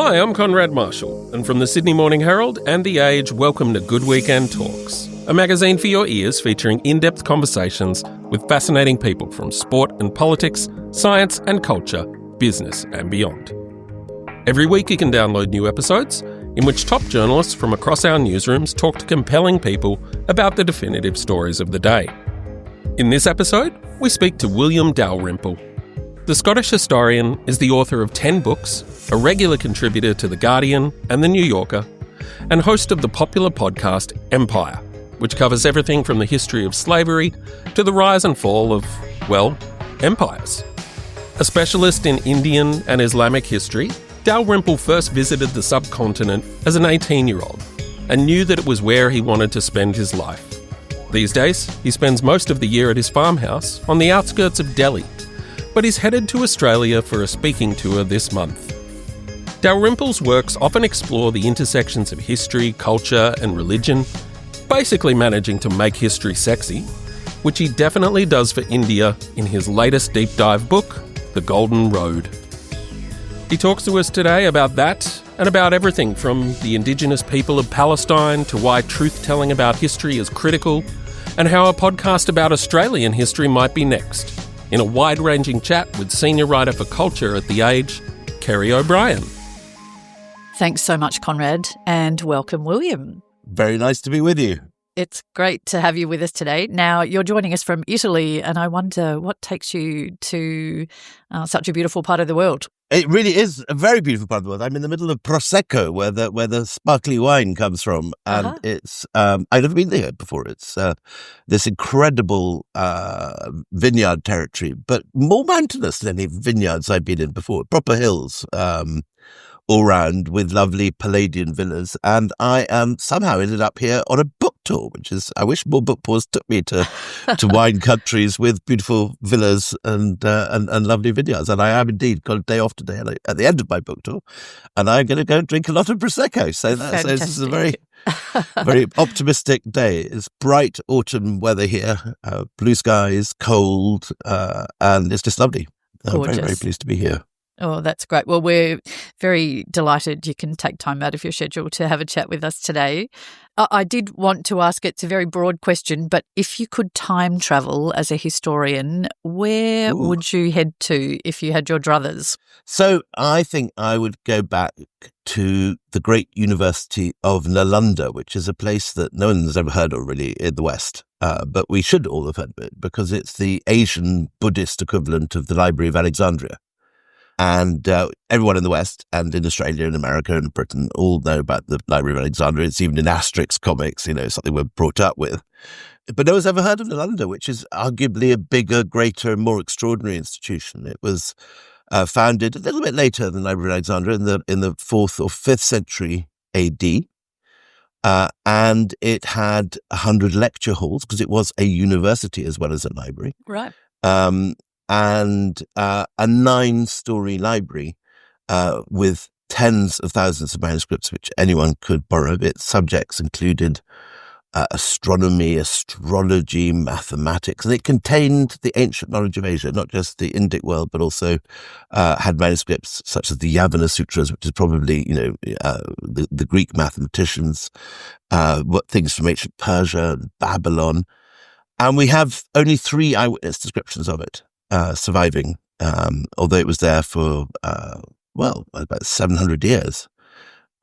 Hi, I'm Conrad Marshall, and from the Sydney Morning Herald and The Age, welcome to Good Weekend Talks, a magazine for your ears featuring in-depth conversations with fascinating people from sport and politics, science and culture, business and beyond. Every week you can download new episodes in which top journalists from across our newsrooms talk to compelling people about the definitive stories of the day. In this episode, we speak to William Dalrymple. The Scottish historian is the author of 10 books, a regular contributor to The Guardian and The New Yorker, and host of the popular podcast Empire, which covers everything from the history of slavery to the rise and fall of, well, empires. A specialist in Indian and Islamic history, Dalrymple first visited the subcontinent as an 18-year-old and knew that it was where he wanted to spend his life. These days, he spends most of the year at his farmhouse on the outskirts of Delhi, but he's headed to Australia for a speaking tour this month. Dalrymple's works often explore the intersections of history, culture and religion, basically managing to make history sexy, which he definitely does for India in his latest deep dive book, The Golden Road. He talks to us today about that and about everything from the indigenous people of Palestine to why truth-telling about history is critical and how a podcast about Australian history might be next, in a wide-ranging chat with senior writer for culture at The Age, Kerrie O'Brien. Thanks so much, Conrad, and welcome, William. Very nice to be with you. It's great to have you with us today. Now, you're joining us from Italy, and I wonder what takes you to such a beautiful part of the world. It really is a very beautiful part of the world. I'm in the middle of Prosecco, where the sparkly wine comes from, and it's I've never been there before. It's this incredible vineyard territory, but more mountainous than any vineyards I've been in before. Proper hills all round with lovely Palladian villas, and I somehow ended up here on a book tour, which is, I wish more book tours took me to wine countries with beautiful villas and lovely vineyards. And I am indeed got a day off today at the end of my book tour, and I'm going to go and drink a lot of Prosecco. So this is a very, very optimistic day. It's bright autumn weather here, blue skies, cold, and it's just lovely. I'm very, very pleased to be here. Oh, that's great. Well, we're very delighted you can take time out of your schedule to have a chat with us today. I did want to ask, it's a very broad question, but if you could time travel as a historian, where would you head to if you had your druthers? So I think I would go back to the great University of Nalanda, which is a place that no one's ever heard of really in the West. But we should all have heard of it because it's the Asian Buddhist equivalent of the Library of Alexandria. And everyone in the West and in Australia and America and Britain all know about the Library of Alexandria. It's even in Asterix comics, something we're brought up with. But no one's ever heard of Nalanda, which is arguably a bigger, greater, more extraordinary institution. It was founded a little bit later than the Library of Alexandria in the 4th or 5th century AD. And it had 100 lecture halls because it was a university as well as a library. Right. And a 9-story library with tens of thousands of manuscripts which anyone could borrow. Its subjects included astronomy, astrology, mathematics, and it contained the ancient knowledge of Asia, not just the Indic world, but also had manuscripts such as the Yavana Sutras, which is probably the Greek mathematicians, things from ancient Persia and Babylon. And we have only 3 eyewitness descriptions of it surviving, although it was there for, about 700 years.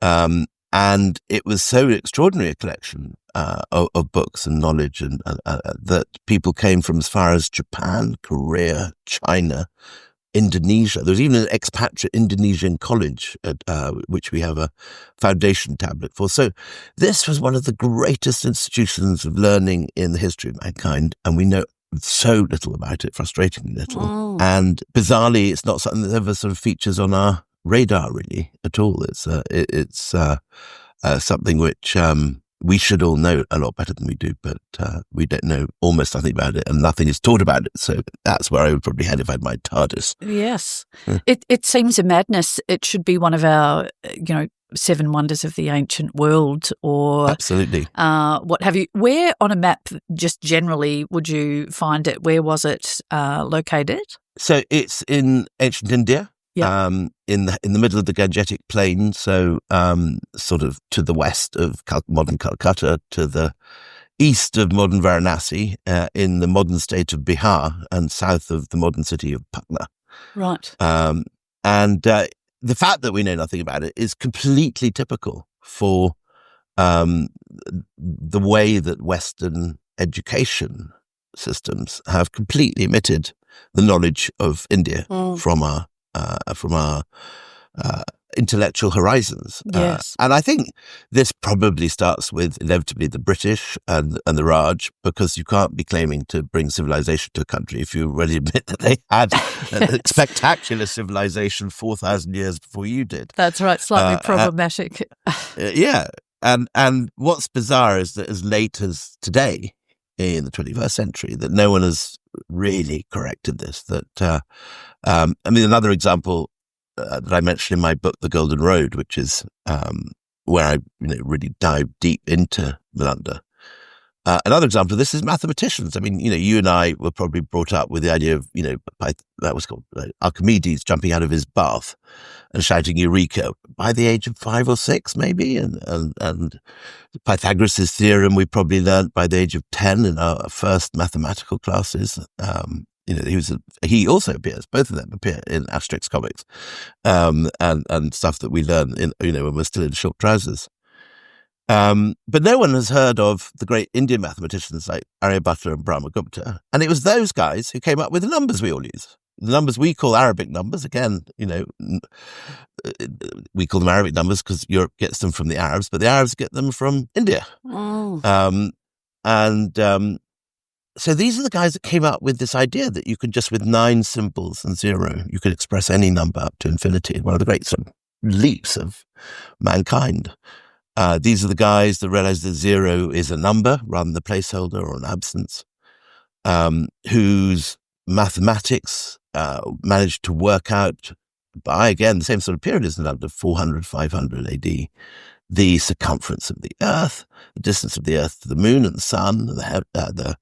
And it was so extraordinary a collection of books and knowledge and that people came from as far as Japan, Korea, China, Indonesia. There was even an expatriate Indonesian college at which we have a foundation tablet for. So this was one of the greatest institutions of learning in the history of mankind, and we know so little about it, frustratingly little. Oh. And bizarrely, it's not something that ever sort of features on our radar really at all. It's something which we should all know a lot better than we do, but we don't know almost nothing about it, and nothing is taught about it. So that's where I would probably head if I had my TARDIS. Yes. It seems a madness. It should be one of our, 7 wonders of the ancient world, or absolutely what have you. Where on a map, just generally, would you find it? Where was it located? So it's in ancient India. in the middle of the Gangetic Plain, so sort of to the west of modern Calcutta, to the east of modern Varanasi, in the modern state of Bihar, and south of the modern city of Patna. Right. And the fact that we know nothing about it is completely typical for the way that Western education systems have completely omitted the knowledge of India from our intellectual horizons. Yes. And I think this probably starts with inevitably the British and the Raj, because you can't be claiming to bring civilization to a country if you already admit that they had a spectacular civilization 4,000 years before you did. That's right, slightly problematic. Yeah. And what's bizarre is that as late as today, in the 21st century, that no one has really corrected this. That another example that I mentioned in my book, The Golden Road, which is where I really dive deep into Nalanda. Another example of this is mathematicians. I mean, you and I were probably brought up with the idea of, that was called Archimedes jumping out of his bath and shouting Eureka by the age of 5 or 6, maybe. And Pythagoras' theorem we probably learned by the age of 10 in our first mathematical classes. He also appears, both of them appear in Asterix comics, and stuff that we learn when we're still in short trousers. But no one has heard of the great Indian mathematicians like Aryabhatta and Brahmagupta. And it was those guys who came up with the numbers we all use. The numbers we call Arabic numbers, again, we call them Arabic numbers because Europe gets them from the Arabs, but the Arabs get them from India. So these are the guys that came up with this idea that you could just, with 9 symbols and 0, you could express any number up to infinity. One of the great sort of leaps of mankind. These are the guys that realize that 0 is a number rather than a placeholder or an absence, whose mathematics managed to work out by, again, the same sort of period as under 400, 500 AD, the circumference of the Earth, the distance of the Earth to the Moon and the Sun, the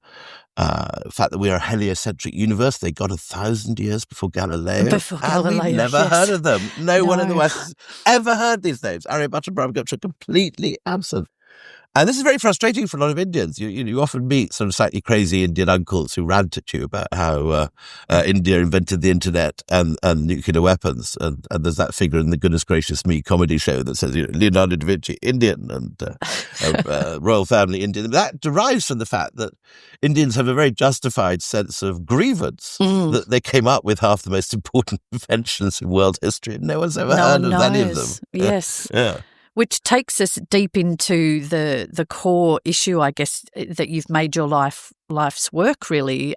fact that we are a heliocentric universe. They got 1,000 years before Galileo. We've never heard of them. No one in the West has ever heard these names. Aryabhatta and Brahmagupta are completely absent. And this is very frustrating for a lot of Indians. You often meet sort of slightly crazy Indian uncles who rant at you about how India invented the internet and nuclear weapons. And there's that figure in the Goodness Gracious Me comedy show that says, Leonardo da Vinci, Indian, and royal family Indian. That derives from the fact that Indians have a very justified sense of grievance that they came up with half the most important inventions in world history, and no one's ever heard of any of them. Yes. Yeah. Which takes us deep into the core issue, I guess, that you've made your life's work, really.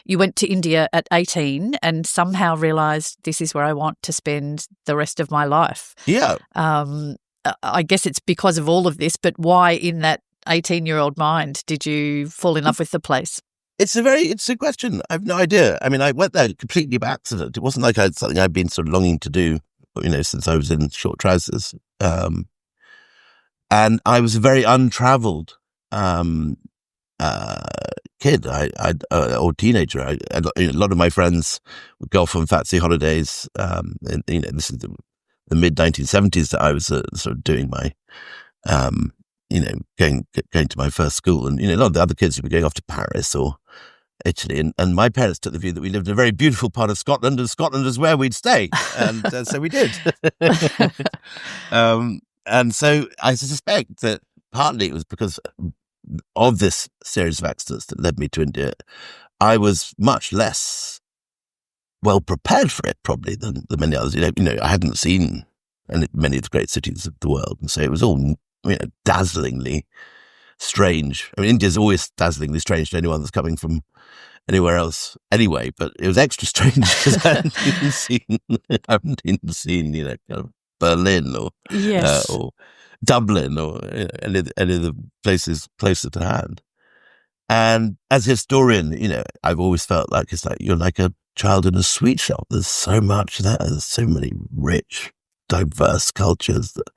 You went to India at 18 and somehow realised this is where I want to spend the rest of my life. Yeah. I guess it's because of all of this, but why in that 18-year-old mind did you fall in love with the place? It's a question. I have no idea. I mean, I went there completely by accident. It wasn't like something I'd been sort of longing to do, since I was in short trousers. And I was a very untravelled kid, or teenager. A lot of my friends would go off on fancy holidays. This is the mid 1970s that I was sort of doing my, going to my first school, and a lot of the other kids would be going off to Paris or Italy, and my parents took the view that we lived in a very beautiful part of Scotland, and Scotland is where we'd stay, and so we did. And so I suspect that partly it was because of this series of accidents that led me to India. I was much less well prepared for it, probably, than many others. I hadn't seen many of the great cities of the world, and so it was all dazzlingly strange. I mean, India's always dazzlingly strange to anyone that's coming from anywhere else anyway, but it was extra strange because I haven't even seen, kind of Berlin or Dublin or any of the places closer to hand. And as a historian, I've always felt like it's like you're like a child in a sweet shop. There's so much there. There's so many rich, diverse cultures that,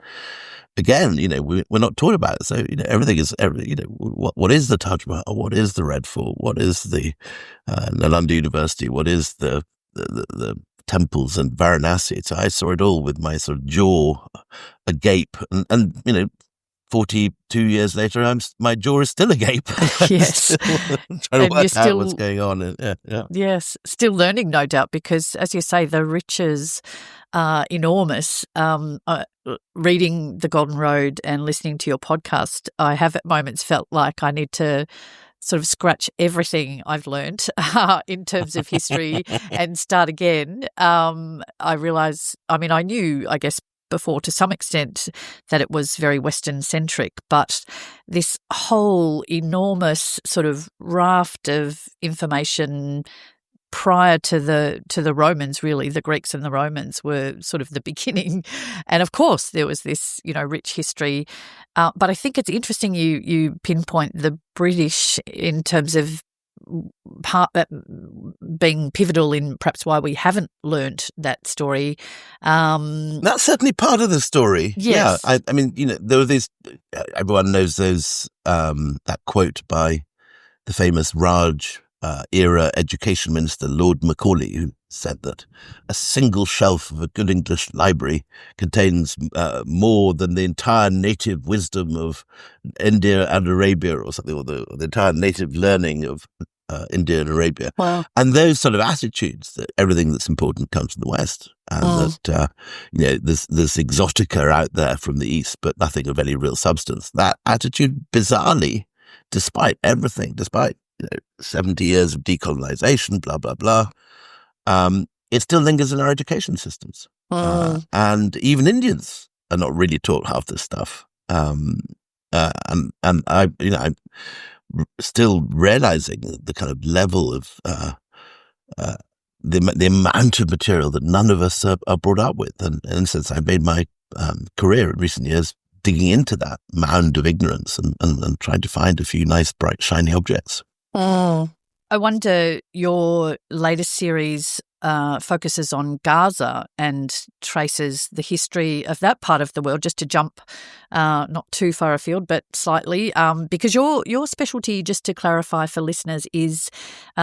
again, we're not taught about it. So, everything is, what is the Taj Mahal? What is the Red Fort? What is the Nalanda University? What is the temples and Varanasi. So I saw it all with my sort of jaw agape. And 42 years later, my jaw is still agape. Yes. Trying to work out what's going on. Yeah. Yes, still learning, no doubt, because, as you say, the riches are enormous. Reading The Golden Road and listening to your podcast, I have at moments felt like I need to sort of scratch everything I've learned in terms of history and start again. I realise, I knew, I guess, before to some extent that it was very Western-centric, but this whole enormous sort of raft of information prior to the Romans, really, the Greeks and the Romans were sort of the beginning. And of course, there was this, rich history. But I think it's interesting you pinpoint the British in terms of being pivotal in perhaps why we haven't learnt that story. That's certainly part of the story. Yes. Yeah. There were these, everyone knows those, that quote by the famous Raj era education minister, Lord Macaulay, who said that a single shelf of a good English library contains more than the entire native wisdom of India and Arabia or something, or the entire native learning of India and Arabia. Wow. And those sort of attitudes that everything that's important comes from the West, and that there's exotica out there from the East, but nothing of any real substance. That attitude, bizarrely, despite everything, despite 70 years of decolonization, blah blah blah, it still lingers in our education systems, and even Indians are not really taught half this stuff. And I'm still realizing the kind of level of the amount of material that none of us are brought up with. And in a sense, I've made my career in recent years digging into that mound of ignorance and trying to find a few nice, bright, shiny objects. I wonder, your latest series focuses on Gaza and traces the history of that part of the world, just to jump not too far afield, but slightly, because your specialty, just to clarify for listeners, is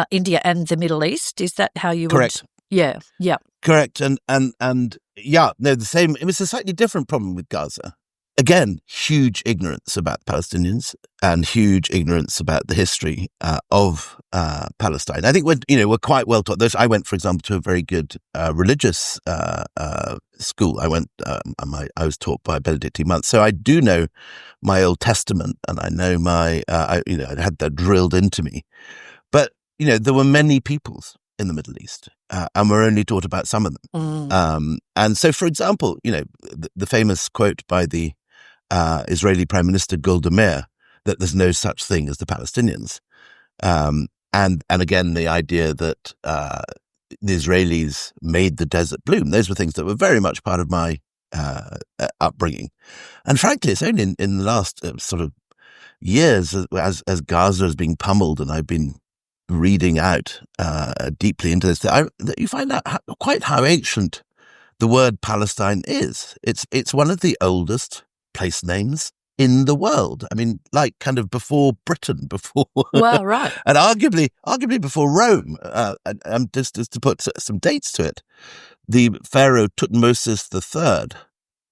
India and the Middle East. Is that how you Correct. Yeah. Correct. And yeah, no, the same. It was a slightly different problem with Gaza. Again, huge ignorance about Palestinians and huge ignorance about the history of Palestine. I think we're quite well taught. I went, for example, to a very good religious school. I was taught by Benedictine monks, so I do know my Old Testament, and I know I had that drilled into me. But there were many peoples in the Middle East, and we're only taught about some of them. And so, for example, the famous quote by the Israeli Prime Minister Golda Meir, that there's no such thing as the Palestinians, and again the idea that the Israelis made the desert bloom. Those were things that were very much part of my upbringing, and frankly, it's only in the last sort of years, as Gaza is being pummeled, and I've been reading out deeply into this, that you find out quite how ancient the word Palestine is. It's one of the oldest place names in the world. I mean, like kind of before Britain, Well, right, and arguably before Rome. And just to put some dates to it, the Pharaoh Tutmosis III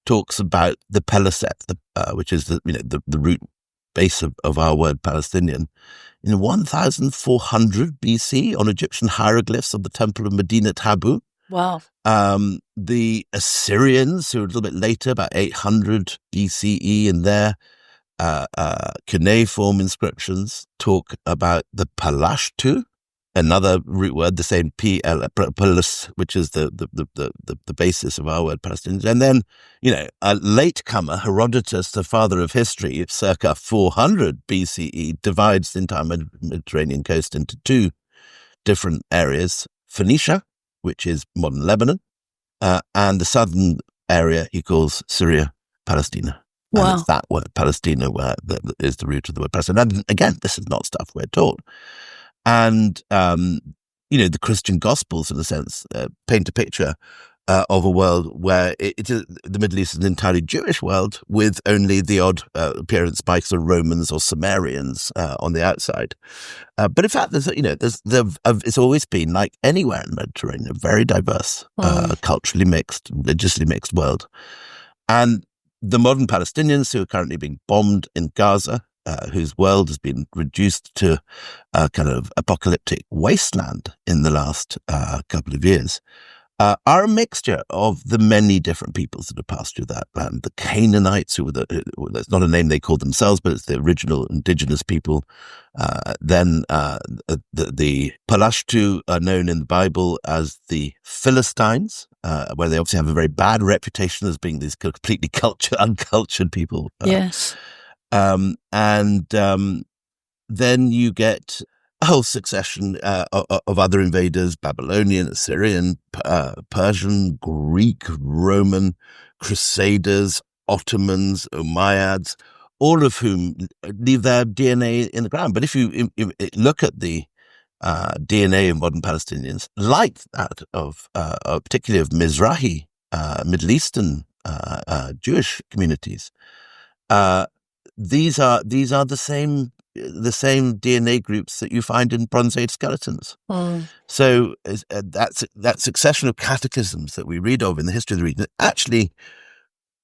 talks about the Peliset, which is the root base of our word Palestinian, in 1400 BC on Egyptian hieroglyphs of the Temple of Medinet Habu. wow. The Assyrians, who are a little bit later, about 800 BCE, in their cuneiform inscriptions, talk about the Palashtu, another root word, the same Palus, which is the basis of our word Palestinians. And then, a latecomer, Herodotus, the father of history, circa 400 BCE, divides the entire Mediterranean coast into two different areas: Phoenicia, which is modern Lebanon, and the southern area he calls Syria, Palestina. Wow. And it's that word, Palestina, that is the root of the word Palestine. And again, this is not stuff we're taught. And, the Christian Gospels, in a sense, paint a picture of a world where the Middle East is an entirely Jewish world with only the odd appearance by sort of Romans or Sumerians on the outside. But in fact, it's always been, like anywhere in the Mediterranean, a very diverse, culturally mixed, religiously mixed world. And the modern Palestinians who are currently being bombed in Gaza, whose world has been reduced to a kind of apocalyptic wasteland in the last couple of years, are a mixture of the many different peoples that have passed through that land. The Canaanites, who were that's not a name they called themselves, but it's the original indigenous people. Then the Palashtu are known in the Bible as the Philistines, where they obviously have a very bad reputation as being these completely uncultured people. Yes. Then you get a whole succession of other invaders: Babylonian, Assyrian, Persian, Greek, Roman, Crusaders, Ottomans, Umayyads, all of whom leave their DNA in the ground. But if you look at the DNA of modern Palestinians, like that of particularly of Mizrahi, Middle Eastern Jewish communities, these are the same DNA groups that you find in Bronze Age skeletons. So that succession of cataclysms that we read of in the history of the region actually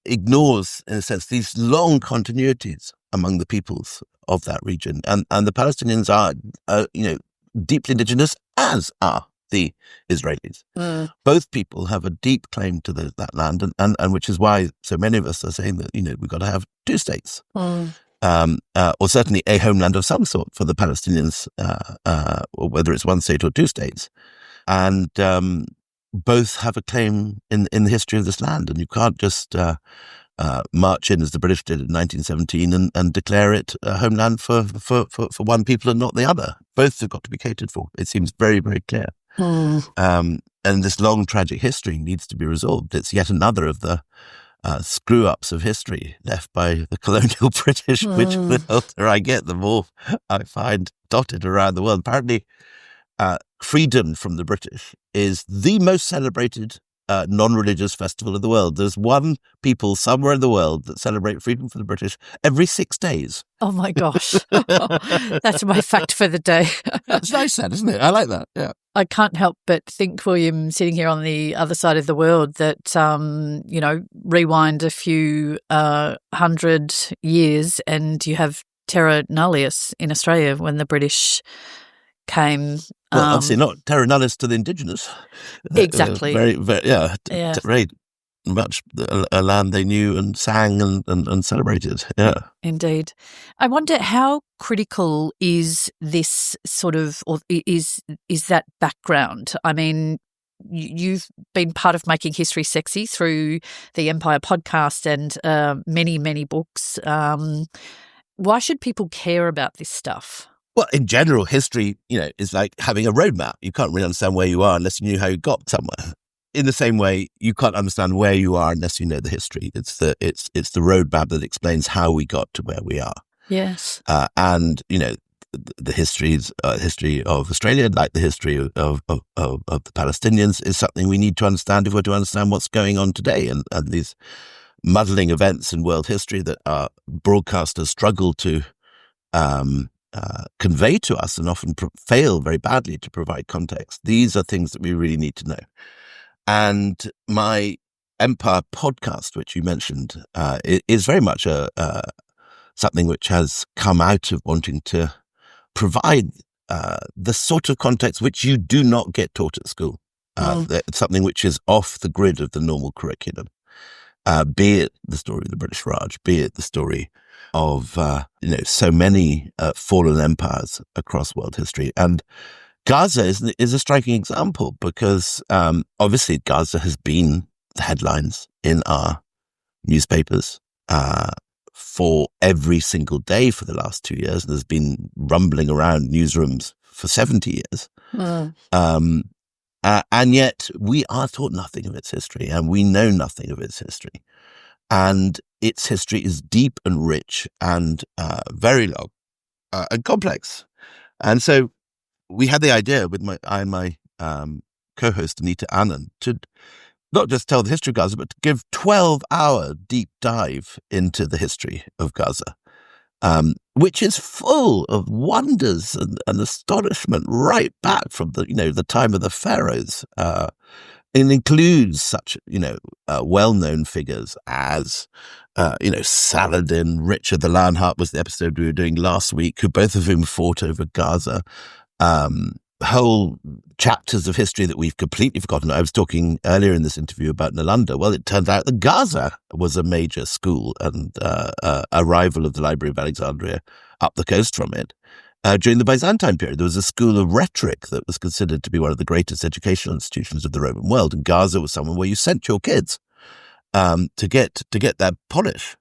ignores, in a sense, these long continuities among the peoples of that region. And the Palestinians are, deeply indigenous, as are the Israelis. Both people have a deep claim to that land, and which is why so many of us are saying that, we've got to have two states. Or certainly a homeland of some sort for the Palestinians, or whether it's one state or two states. And both have a claim in the history of this land. And you can't just march in, as the British did in 1917, and declare it a homeland for one people and not the other. Both have got to be catered for. It seems very, very clear. And this long, tragic history needs to be resolved. It's yet another of the screw-ups of history left by the colonial British, which the older I get, the more I find dotted around the world. Apparently, freedom from the British is the most celebrated non-religious festival of the world. There's one people somewhere in the world that celebrate freedom from the British every 6 days. Oh my gosh. That's my fact for the day. That's nice then, isn't it? I like that, yeah. I can't help but think, William, sitting here on the other side of the world, that, rewind a few 100 years and you have terra nullius in Australia when the British came. Well, obviously not terra nullius to the indigenous. Exactly. Very, very, very much a land they knew and sang and celebrated. Yeah, indeed. I wonder how critical is this sort of, or is that background? I mean, you've been part of making history sexy through the Empire podcast and many, many books. Why should people care about this stuff? Well, in general, history, is like having a roadmap. You can't really understand where you are unless you knew how you got somewhere. In the same way, you can't understand where you are unless you know the history. It's the roadmap that explains how we got to where we are. Yes. And the history of Australia, like the history of the Palestinians, is something we need to understand if we're to understand what's going on today. And these muddling events in world history that our broadcasters struggle to convey to us and often fail very badly to provide context. These are things that we really need to know. And my Empire podcast, which you mentioned, is very much something which has come out of wanting to provide the sort of context which you do not get taught at school. Something which is off the grid of the normal curriculum. Be it the story of the British Raj, be it the story of so many fallen empires across world history. And Gaza is a striking example because obviously Gaza has been the headlines in our newspapers for every single day for the last 2 years. And there's been rumbling around newsrooms for 70 years. And yet we are taught nothing of its history, and we know nothing of its history. And its history is deep and rich and very long and complex. And so we had the idea with my co-host Anita Anand to not just tell the history of Gaza, but to give 12-hour deep dive into the history of Gaza, which is full of wonders and astonishment right back from the time of the pharaohs. It includes such, well-known figures as, Saladin, Richard the Lionheart was the episode we were doing last week, who both of whom fought over Gaza. Whole chapters of history that we've completely forgotten. I was talking earlier in this interview about Nalanda. Well, it turned out that Gaza was a major school and a rival of the Library of Alexandria up the coast from it. During the Byzantine period, there was a school of rhetoric that was considered to be one of the greatest educational institutions of the Roman world. And Gaza was somewhere where you sent your kids to get their polish.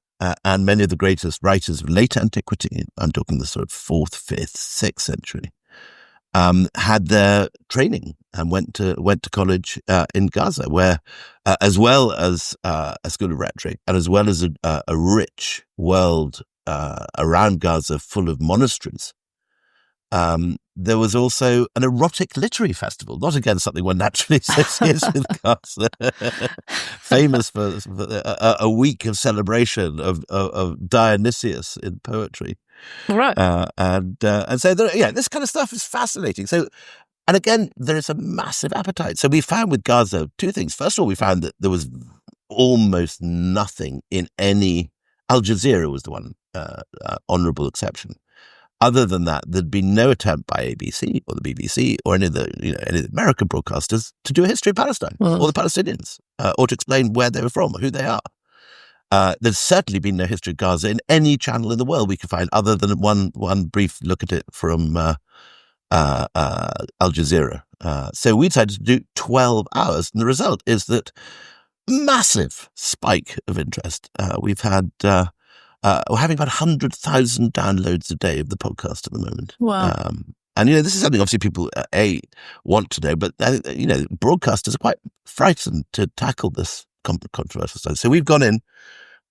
And many of the greatest writers of late antiquity, I'm talking the sort of 4th, 5th, 6th century, had their training and went to college in Gaza, where, as well as a school of rhetoric and as well as a rich world around Gaza full of monasteries, there was also an erotic literary festival, not again something one naturally associates with Gaza, famous for a week of celebration of Dionysius in poetry. Right. And so, this kind of stuff is fascinating. So, and again, there is a massive appetite. So we found with Gaza 2 things. First of all, we found that there was almost nothing in any, Al Jazeera was the one honourable exception. Other than that, there'd been no attempt by ABC or the BBC or any of the American broadcasters to do a history of Palestine or the Palestinians or to explain where they were from or who they are. There's certainly been no history of Gaza in any channel in the world we could find, other than one brief look at it from Al Jazeera. So we decided to do 12 hours, and the result is that massive spike of interest. We've had we're having about 100,000 downloads a day of the podcast at the moment. Wow. And, this is something obviously people, want to know, but, broadcasters are quite frightened to tackle this controversial stuff. So we've gone in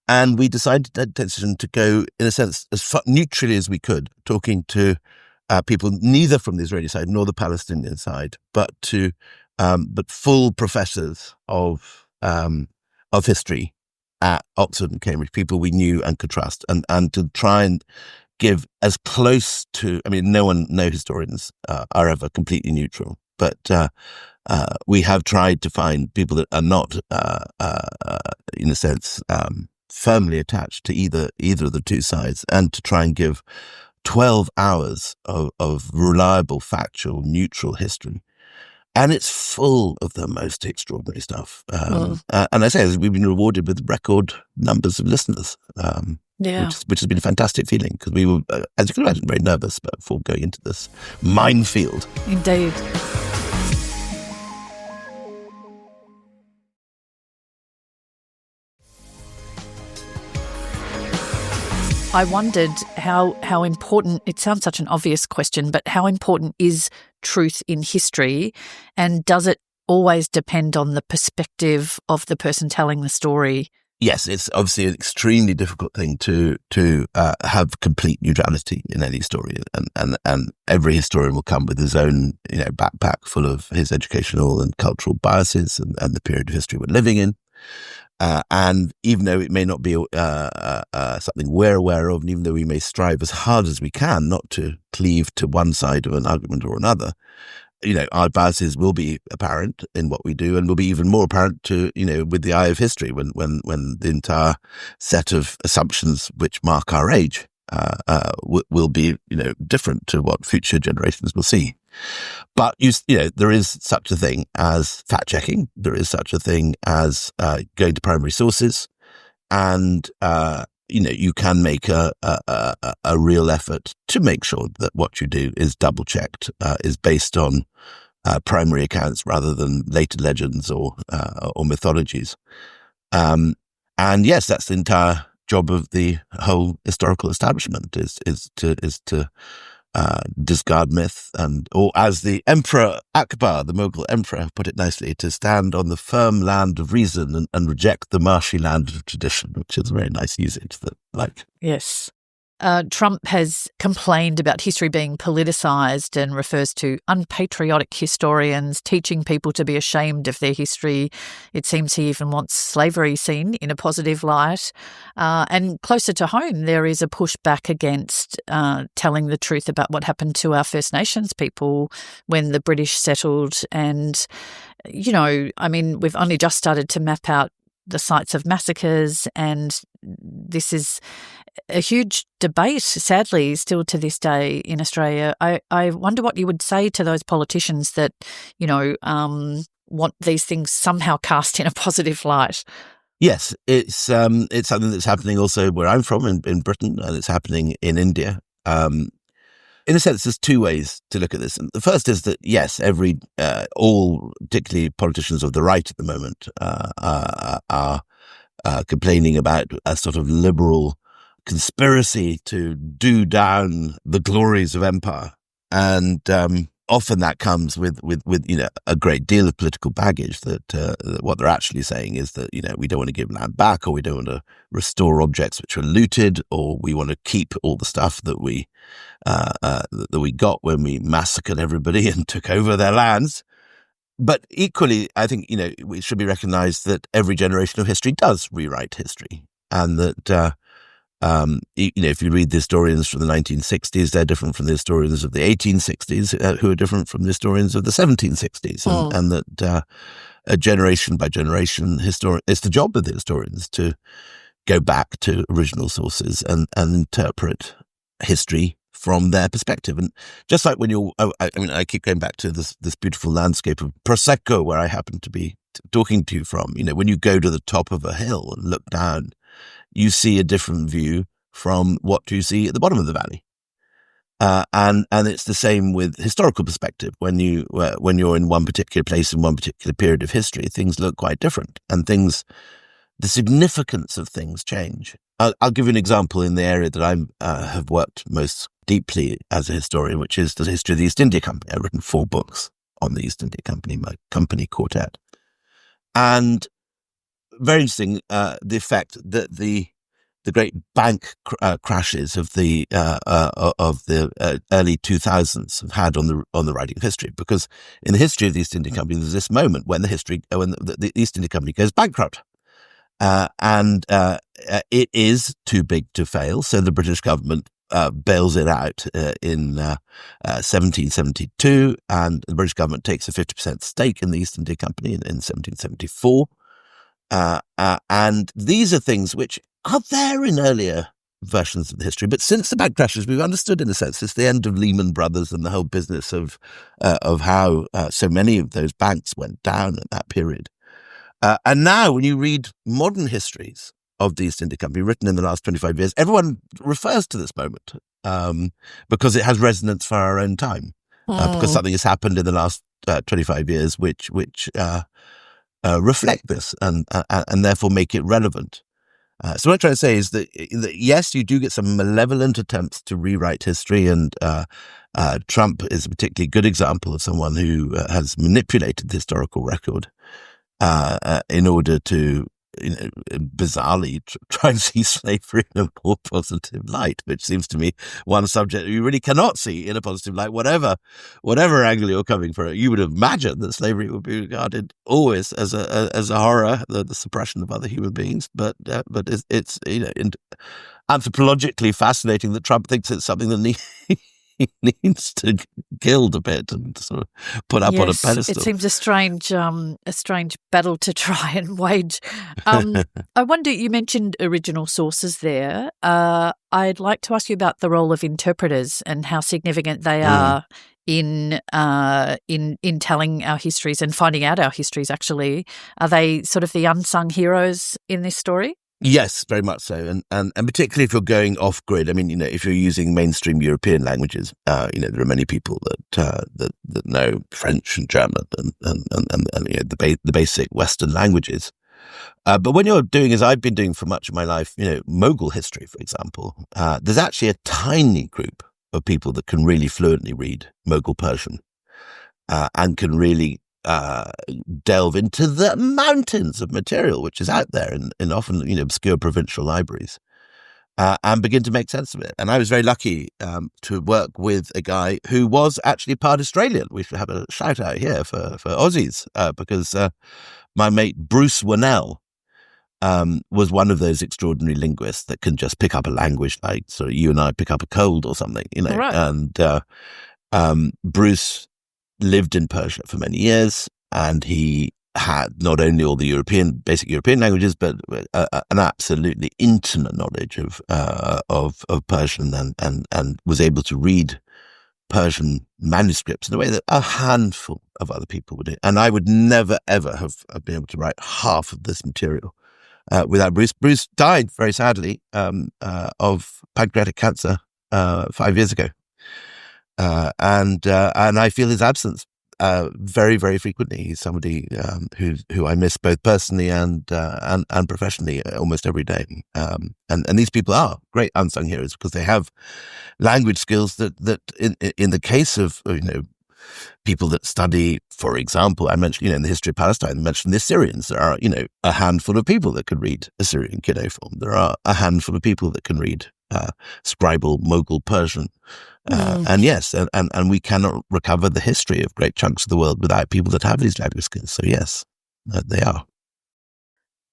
and we decided that decision to go, in a sense, as neutrally as we could, talking to people neither from the Israeli side nor the Palestinian side, but full professors of history at Oxford and Cambridge, people we knew and could trust, and to try and give as close to, no historians are ever completely neutral, but we have tried to find people that are not, in a sense, firmly attached to either of the 2 sides, and to try and give 12 hours of reliable, factual, neutral history. And it's full of the most extraordinary stuff. And I say, we've been rewarded with record numbers of listeners, which has been a fantastic feeling, because we were, as you can imagine, very nervous before going into this minefield. Indeed. I wondered how important, it sounds such an obvious question, but how important is truth in history, and does it always depend on the perspective of the person telling the story? Yes, it's obviously an extremely difficult thing to have complete neutrality in any story, and every historian will come with his own backpack full of his educational and cultural biases and the period of history we're living in. And even though it may not be something we're aware of, and even though we may strive as hard as we can not to cleave to one side of an argument or another, our biases will be apparent in what we do, and will be even more apparent to, with the eye of history when the entire set of assumptions which mark our age will be, different to what future generations will see. But there is such a thing as fact checking. There is such a thing as going to primary sources, and you can make a real effort to make sure that what you do is double checked, is based on primary accounts rather than later legends or mythologies. And yes, that's the entire job of the whole historical establishment is to discard myth, or as the Emperor Akbar, the Mughal emperor, put it nicely, to stand on the firm land of reason and reject the marshy land of tradition, which is a very nice usage that I like. Yes. Trump has complained about history being politicised and refers to unpatriotic historians teaching people to be ashamed of their history. It seems he even wants slavery seen in a positive light. And closer to home, there is a pushback against telling the truth about what happened to our First Nations people when the British settled. And, we've only just started to map out the sites of massacres, and this is a huge debate, sadly, still to this day in Australia. I wonder what you would say to those politicians that, want these things somehow cast in a positive light. Yes, it's something that's happening also where I'm from in Britain, and it's happening in India. In a sense, there's two ways to look at this. And the first is that, yes, all, particularly politicians of the right at the moment, are complaining about a sort of liberal conspiracy to do down the glories of empire. And often that comes with a great deal of political baggage that what they're actually saying is that, we don't want to give land back, or we don't want to restore objects which were looted, or we want to keep all the stuff that we got when we massacred everybody and took over their lands. But equally, I think, it should be recognized that every generation of history does rewrite history, and that if you read the historians from the 1960s, they're different from the historians of the 1860s, who are different from the historians of the 1760s, and that generation by generation, it's the job of the historians to go back to original sources and interpret history from their perspective. And just like when I keep going back to this beautiful landscape of Prosecco, where I happen to be talking to you from. When you go to the top of a hill and look down, you see a different view from what you see at the bottom of the valley. And it's the same with historical perspective. When you're in one particular place in one particular period of history, things look quite different, and the significance of things change. I'll give you an example in the area that I have worked most deeply as a historian, which is the history of the East India Company. I've written 4 books on the East India Company, my company quartet. And very interesting, the effect that the great bank crashes of the early 2000s have had on the writing of history. Because in the history of the East India Company, there's this moment when the East India Company goes bankrupt. And it is too big to fail. So the British government bails it out in 1772, and the British government takes a 50% stake in the East India Company in 1774. And these are things which are there in earlier versions of the history. But since the bank crashes, we've understood, in a sense, it's the end of Lehman Brothers and the whole business of how so many of those banks went down at that period. And now when you read modern histories of the East India Company written in the last 25 years, everyone refers to this moment because it has resonance for our own time, because something has happened in the last 25 years which reflect this and therefore make it relevant. So what I'm trying to say is that yes, you do get some malevolent attempts to rewrite history, and Trump is a particularly good example of someone who has manipulated the historical record in order to, bizarrely try and see slavery in a more positive light, which seems to me one subject you really cannot see in a positive light, whatever angle you're coming from. You would imagine that slavery would be regarded always as a horror, the suppression of other human beings. But it's anthropologically fascinating that Trump thinks it's something that he needs to gild a bit and sort of put up on a pedestal. It seems a strange battle to try and wage. I wonder, you mentioned original sources there. I'd like to ask you about the role of interpreters and how significant they are in telling our histories and finding out our histories. Actually, are they sort of the unsung heroes in this story? Yes, very much so, and particularly if you're going off grid. I mean, if you're using mainstream European languages, there are many people that know French and German and the basic Western languages. But when you're doing, as I've been doing for much of my life, Mughal history, for example, there's actually a tiny group of people that can really fluently read Mughal Persian and can really delve into the mountains of material which is out there in often obscure provincial libraries. and begin to make sense of it. And I was very lucky to work with a guy who was actually part Australian. We should have a shout out here for Aussies, because my mate Bruce Winnell was one of those extraordinary linguists that can just pick up a language like sort of you and I pick up a cold or something, Right. And Bruce lived in Persia for many years, and he had not only all the basic European languages, but an absolutely intimate knowledge of Persian, and was able to read Persian manuscripts in a way that a handful of other people would do. And I would never, ever have been able to write half of this material without Bruce. Bruce died very sadly of pancreatic cancer 5 years ago, and I feel his absence very, very frequently. He's somebody who I miss both personally and professionally almost every day. And these people are great unsung heroes because they have language skills that in the case of people that study, for example, I mentioned in the history of Palestine, I mentioned the Assyrians. There are a handful of people that could read Assyrian cuneiform. There are a handful of people that can read scribal Mughal Persian. And yes, and we cannot recover the history of great chunks of the world without people that have these language skills. So yes, they are.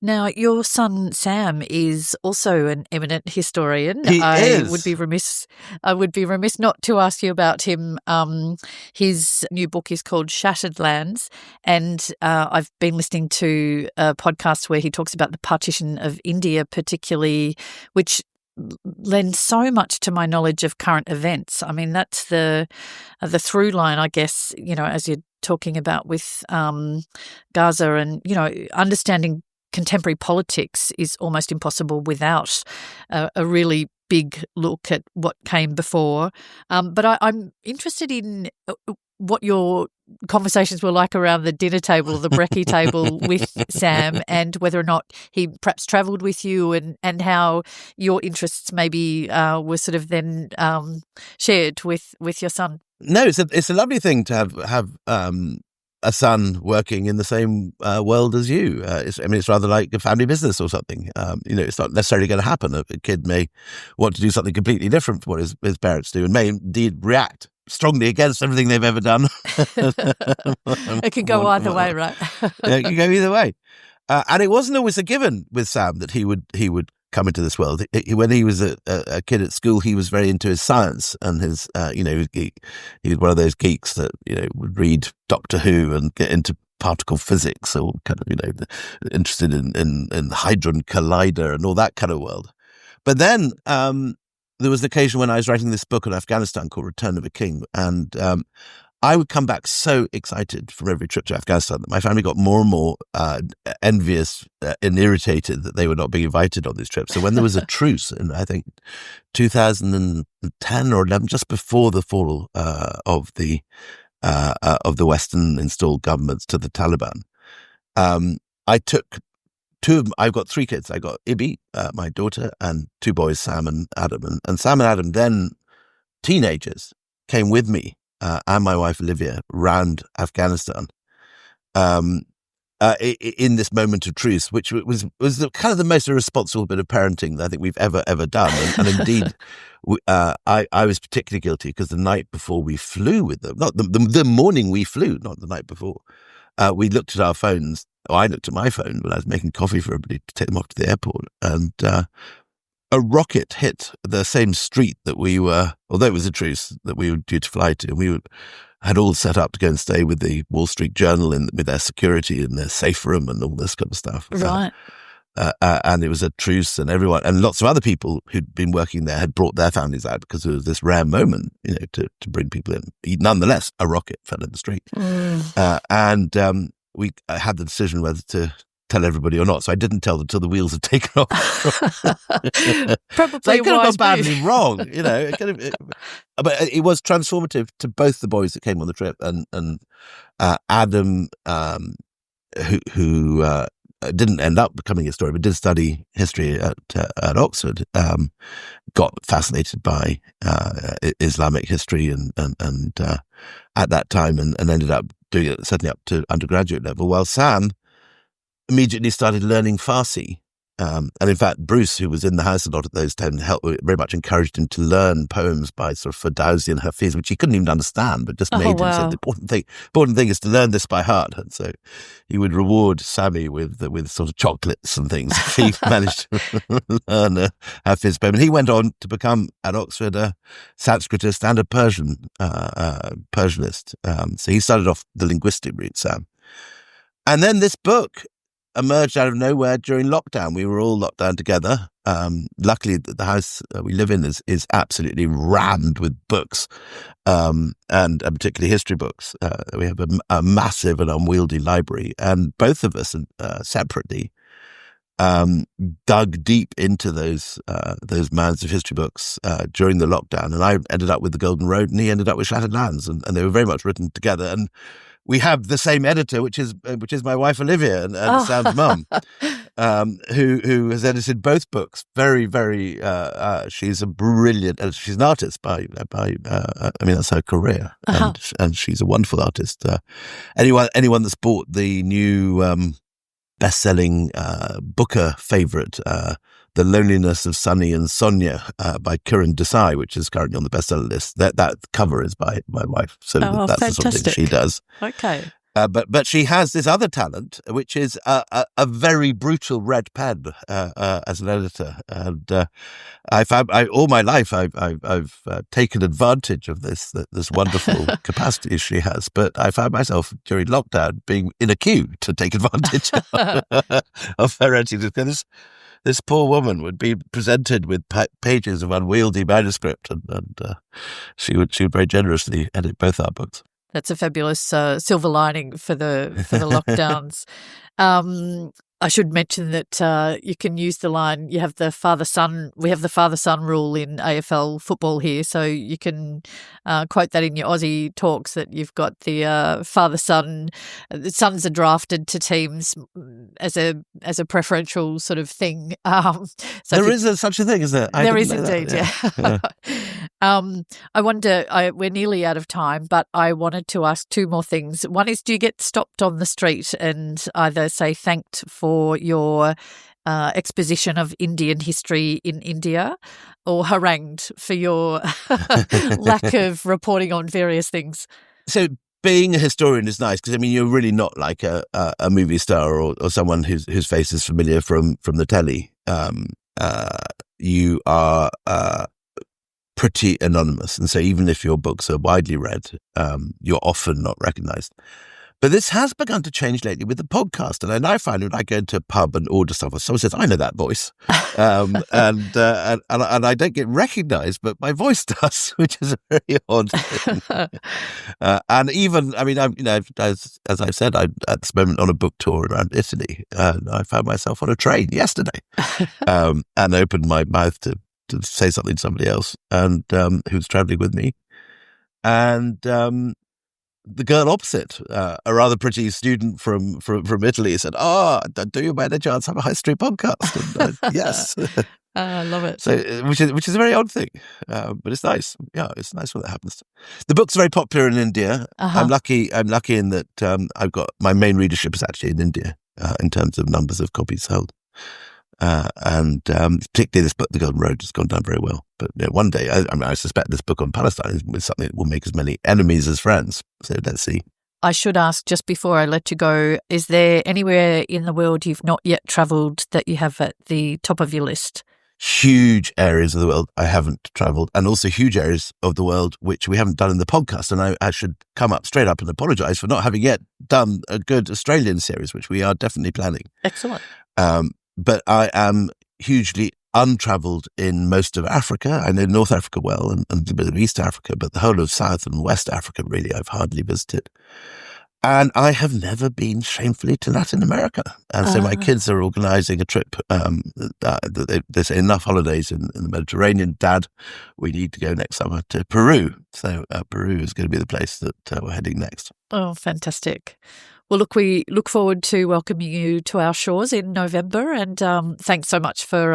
Now, your son Sam is also an eminent historian. He is. I would be remiss not to ask you about him. His new book is called Shattered Lands, and I've been listening to a podcast where he talks about the partition of India, particularly, which lends so much to my knowledge of current events. I mean, that's the through line, I guess, as you're talking about with Gaza, and, understanding contemporary politics is almost impossible without a really big look at what came before. But I'm interested in what your conversations were like around the dinner table, the brekkie table with Sam, and whether or not he perhaps travelled with you, and how your interests maybe were sort of then shared with your son. No, it's a lovely thing to have a son working in the same world as you. It's rather like a family business or something. It's not necessarily going to happen. A kid may want to do something completely different from what his parents do, and may indeed react strongly against everything they've ever done. It could go either way, right? Yeah, it could go either way. And it wasn't always a given with Sam that he would come into this world. When he was a kid at school, he was very into his science, and his he was one of those geeks that would read Doctor Who and get into particle physics, or kind of interested in the Hadron Collider and all that kind of world. But then there was an occasion when I was writing this book on Afghanistan called Return of a King, and I would come back so excited from every trip to Afghanistan that my family got more and more envious and irritated that they were not being invited on these trips. So when there was a truce in, I think, 2010 or 11, just before the fall of the Western installed governments to the Taliban, I took two of them. I've got three kids. I got Ibby, my daughter, and two boys, Sam and Adam. And Sam and Adam, then teenagers, came with me and my wife Olivia round Afghanistan in this moment of truce, which was kind of the most irresponsible bit of parenting that I think we've ever done. And indeed, I was particularly guilty because the night before we flew with them, not the morning we flew, not the night before, we looked at our phones. I looked at my phone when I was making coffee for everybody to take them off to the airport, and a rocket hit the same street that we were, although it was a truce, that we were due to fly to. We had all set up to go and stay with the Wall Street Journal with their security and their safe room and all this kind of stuff. Right. And it was a truce, and everyone, and lots of other people who'd been working there had brought their families out because it was this rare moment, to bring people in. Nonetheless, a rocket fell in the street. And we had the decision whether to tell everybody or not. So I didn't tell them till the wheels had taken off. Probably so it could have gone wise badly wrong, but it was transformative to both the boys that came on the trip, and Adam, who didn't end up becoming a historian, but did study history at Oxford, got fascinated by Islamic history and at that time, and ended up doing it, certainly up to undergraduate level, while Sam immediately started learning Farsi And in fact, Bruce, who was in the house a lot at those times, very much encouraged him to learn poems by sort of Ferdowsi and Hafiz, which he couldn't even understand, but just made him say the important thing is to learn this by heart. And so he would reward Sammy with sort of chocolates and things if he managed to learn a Hafiz poem. And he went on to become at Oxford a Sanskritist and a Persianist. So he started off the linguistic route, Sam. And then this book emerged out of nowhere during lockdown. We were all locked down together. Luckily, the house we live in is absolutely rammed with books, and particularly history books. We have a massive and unwieldy library, and both of us separately dug deep into those mounds of history books during the lockdown. And I ended up with The Golden Road, and he ended up with Shattered Lands, and they were very much written together. And we have the same editor, which is my wife Olivia and Sam's mum, who has edited both books. Very, very. She's a brilliant. She's an artist by. I mean, that's her career, and she's a wonderful artist. Anyone that's bought the new best-selling Booker favourite, The Loneliness of Sunny and Sonia by Kiran Desai, which is currently on the bestseller list. That cover is by my wife, so that's fantastic. the sort of thing she does. Okay. But she has this other talent, which is a very brutal red pen as an editor, and all my life I've taken advantage of this wonderful capacity she has. But I found myself during lockdown being in a queue to take advantage of her editing. This poor woman would be presented with pages of unwieldy manuscript, and she would very generously edit both our books. That's a fabulous silver lining for the lockdowns. I should mention that you can use the line, you have the father-son, we have the father-son rule in AFL football here, so you can quote that in your Aussie talks, that you've got the father-son, the sons are drafted to teams as a preferential sort of thing. So there is such a thing, is there? There is indeed, yeah. I wonder, we're nearly out of time, but I wanted to ask two more things. One is, do you get stopped on the street and either say thanked for your exposition of Indian history in India, or harangued for your lack of reporting on various things? So being a historian is nice, because I mean, you're really not like a movie star or someone whose face is familiar from the telly. You are pretty anonymous, and so even if your books are widely read, you're often not recognised. But this has begun to change lately with the podcast, and I now find when I go into a pub and order stuff, someone says, "I know that voice," and I don't get recognised, but my voice does, which is a very odd thing. And even, I mean, as I've said, I'm at this moment on a book tour around Italy, and I found myself on a train yesterday, and opened my mouth to say something to somebody else, and who was travelling with me, and the girl opposite, a rather pretty student from Italy, said, do you by any chance have a history podcast? And, yes. I love it. So, which is a very odd thing, but it's nice. Yeah, it's nice when that happens. The book's very popular in India. I'm lucky in that I've got, my main readership is actually in India in terms of numbers of copies sold. And particularly this book, The Golden Road, has gone down very well. But one day, I suspect this book on Palestine is something that will make as many enemies as friends. So let's see. I should ask, just before I let you go, is there anywhere in the world you've not yet travelled that you have at the top of your list? Huge areas of the world I haven't travelled, and also huge areas of the world which we haven't done in the podcast. And I should come up straight up and apologise for not having yet done a good Australian series, which we are definitely planning. Excellent. But I am hugely untravelled in most of Africa. I know North Africa well, and a bit of East Africa, but the whole of South and West Africa, really, I've hardly visited. And I have never been, shamefully, to Latin America. And so my kids are organising a trip. They say enough holidays in the Mediterranean. Dad, we need to go next summer to Peru. So Peru is going to be the place that we're heading next. Oh, fantastic. Well, look, we look forward to welcoming you to our shores in November, and thanks so much for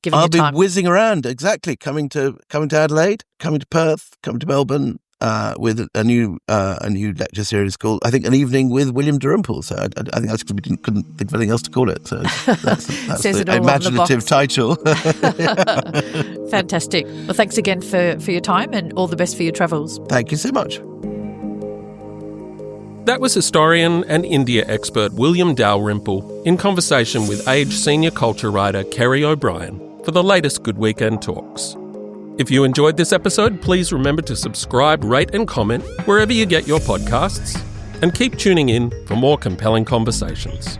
giving your time. I'll be whizzing around, exactly, coming to Adelaide, coming to Perth, coming to Melbourne, with a new lecture series called, I think, An Evening with William Dalrymple. So I think that's because we couldn't think of anything else to call it. So that's the imaginative title. Fantastic. Well, thanks again for your time, and all the best for your travels. Thank you so much. That was historian and India expert William Dalrymple in conversation with Age senior culture writer Kerrie O'Brien for the latest Good Weekend Talks. If you enjoyed this episode, please remember to subscribe, rate and comment wherever you get your podcasts, and keep tuning in for more compelling conversations.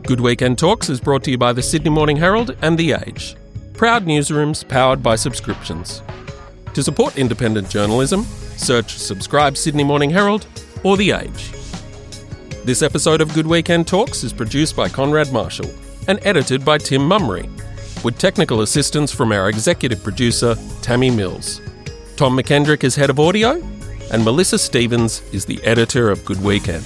Good Weekend Talks is brought to you by the Sydney Morning Herald and The Age, proud newsrooms powered by subscriptions. To support independent journalism, search Subscribe Sydney Morning Herald or The Age. This episode of Good Weekend Talks is produced by Conrad Marshall and edited by Tim Mummery, with technical assistance from our executive producer, Tammy Mills. Tom McKendrick is head of audio, and Melissa Stevens is the editor of Good Weekend.